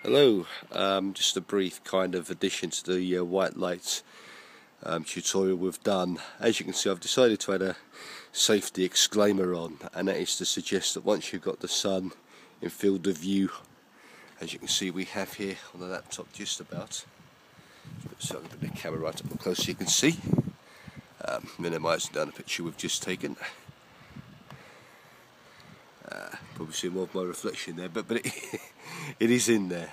Hello, just a brief kind of addition to the white light tutorial we've done. As you can see, I've decided to add a safety exclaimer on, and that is to suggest that once you've got the sun in field of view, as you can see we have here on the laptop just about, so I'm going to put the camera right up close so you can see, minimising down the picture we've just taken. Probably see more of my reflection there, but it, it is in there.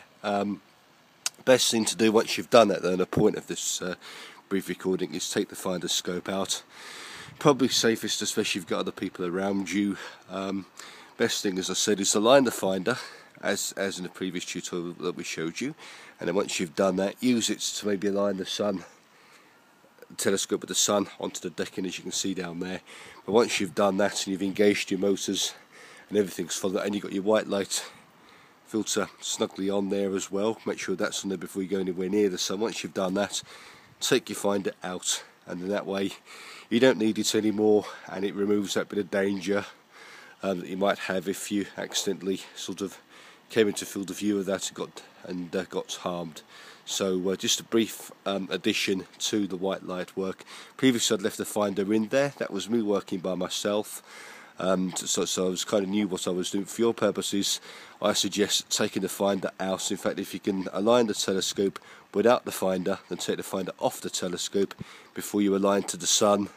Best thing to do once you've done that, though, and the point of this brief recording, is take the finder scope out. Probably safest, especially if you've got other people around you. Best thing, as I said, is align the finder as in the previous tutorial that we showed you, and then once you've done that, use it to maybe align the sun telescope with the sun onto the decking, as you can see down there. But once you've done that and you've engaged your motors and everything's followed, and you've got your white light filter snugly on there as well, make sure that's on there before you go anywhere near the sun. Once you've done that, take your finder out, and then that way you don't need it anymore, and it removes that bit of danger that you might have if you accidentally sort of came into field of view of that and got harmed. So just a brief addition to the white light work. Previously I'd left the finder in there. That was me working by myself. So I was kind of knew what I was doing. For your purposes, I suggest taking the finder out. In fact, if you can align the telescope without the finder, then take the finder off the telescope before you align to the sun,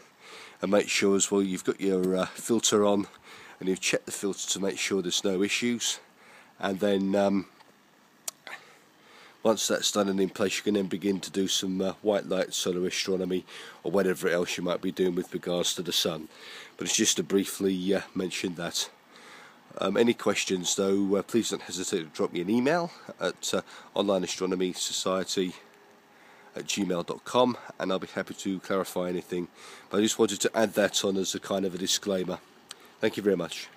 and make sure as well you've got your filter on and you've checked the filter to make sure there's no issues. And then once that's done and in place, you can then begin to do some white light solar astronomy or whatever else you might be doing with regards to the sun. But it's just to briefly mention that. Any questions though, please don't hesitate to drop me an email at onlineastronomysociety@gmail.com, and I'll be happy to clarify anything. But I just wanted to add that on as a kind of a disclaimer. Thank you very much.